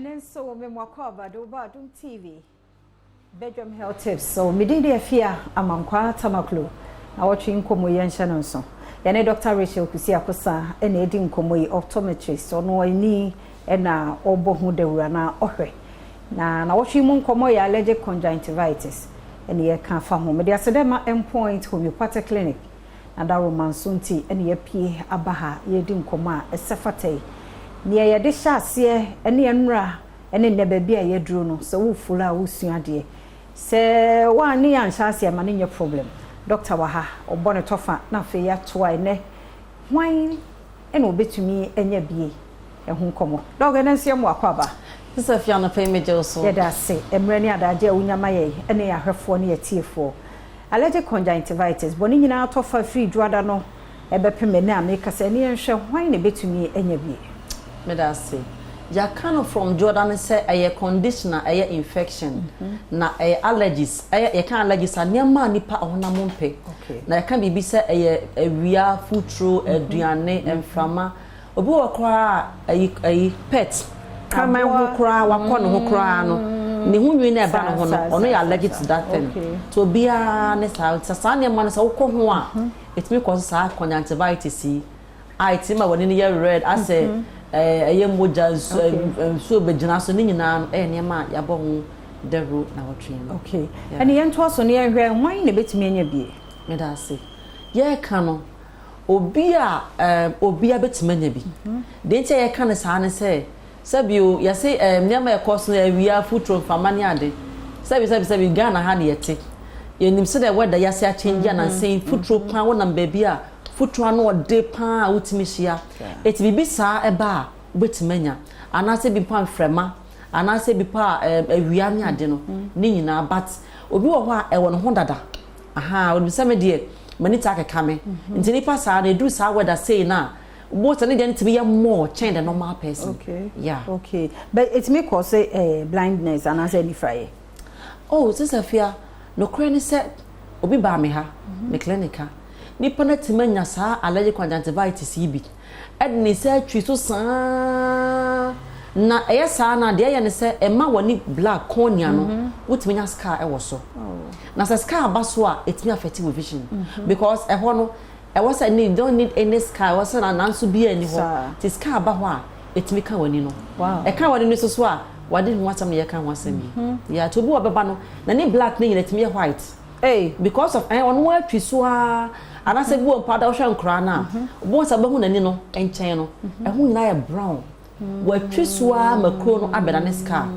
And then so me mwakova do Badwam TV. Badwam Health Tips. So me did fear amankwa tamaklo. Na watching nkomo yensha nonso. Yane Dr. Rachel kusi akosa ene edi nkomo yi optometrist ono ani na obo hu dewura na ohwe. Na watching mu nkomo ya allergic conjunctivitis. Ene ye kan fa ho. Me de asedema endpoint homeopathic clinic. Na da romansunti ene ye pie abaha ye di nkomo a esefatei. Niye ye de hyase ene enra ene ne baabi a ye duro no se wo fula wo suade se wa ne ya hyase ma ne nye problem doctor wa ha obone tofa na fe ya toa ene hwan ene obetumi enya bie ehun komo dog ene nsia mu akwaba sisa fia na pe meje so ye da se emre ne adaje a wunyama ye ene ya hwefo ne ye tiefo allergic conjunctivitis boni nyina tofa free druada no ebepeme ne ameka se ne nhwe hwan ne betumi enya bie me da say ya kind from Jordan say a conditioner a infection na a allergies a can allergies anyama nipa honamon pe na ya can be say a wia futuro aduane emframa obi wo kra a pet kama ho kra wakọ no ho kra no ne ho nwi na eba no ho no ono ya allergic to that thing to bia ne sa ne ma no sa wokọ ho a it me cause sa conjunctivitis I tima woni ne red I say moja so bejina so ni nyina niam ya bo ho deru na wotwe no okay ene ye nto so ne ye hwe hwan ne betimi anya bie me da se ye ka no obi a betimi anya bi de ntia ye ka ne sa ne se sabio ya se niam e course na awia futuro famani ade sabi Ghana ha ne yete ye nim se the weather ya se a change na say futuro pan wo na baby a futuro no de pan a utimi hia eti bibi sa eba betimanya anase bi pan frema anase bi pa awia ne ade no ni nyina but obi wo ho a e won ho dada aha obi se me de manita akeka me nti ni pa sa na do sa weather say na both ne de nti be more change the normal person okay yeah okay but it may cause blindness anase any fry oh sister fear no crane se obi ba me ha me clinica nipa na timanya sa allergic conjunctivitis yibi edni se twi so saa na eyesa na de ye ne se ema woni black cornea no wotimanya scar e wo so na se scar baso a etimi affect with vision because e ho no e was don't need any scar was na nanso bi ani ho ti scar ba ho a etimi ka woni no e ka woni no so a wade ho asam ye ka ho asam ya to bi wo beba no na ni black ni etimi white because of on wa twi so a ana se bi won pada wo hwe nkra na bo sa ba hu nani no enchen no e hu na ye brown wa twi so a makro no abeda ne scar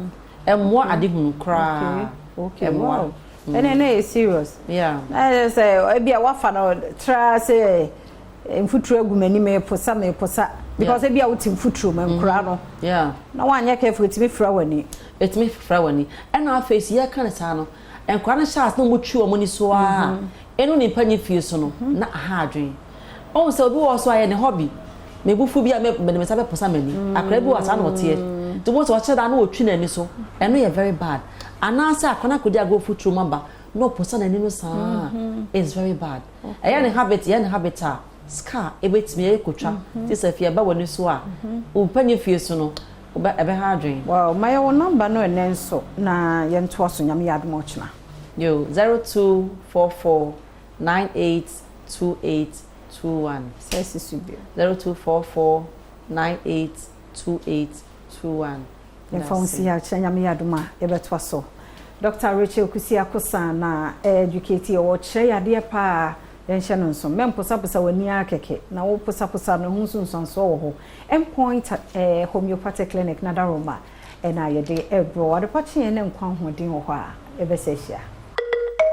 e mo ade hu nkra okay wow ene serious yeah I say e bia wa fa no tra say mfuturo agumani me posa because e bia wutim futuro me nkra no yeah na wanya careful etimi fra wani e na face ye kan sa no enkwa na chance no mo twi o mo ni so a enu ni panyi fie so no na aha adwen on se obi wo so aye ne hobby me bufu bia me sabe posa mani akra bi wasa na ote to bo so che da na otwi na ni so enu ye very bad anasa akona kodi ago futuro maba no posa na ni no sa it's very bad eye ne habit a scar ebetimi e kotwa ti se fie ba woni so a o panyi fie so no ebe ha adwen wow my own number no enenso na ye nto so nyam ya admo china yo 0244982821 sesi subio 0244982821 Fonsi ya nyam ya adoma ebeto so Dr. Rachel kusi akosa na educate o kire yade pa yenhye no nso memposa wani akeke na wo posa no hunsunso wo ho endpoint homeopathic clinic na daroma na yede ebro wade pa chie ne nkwa hodin ho a ebesehia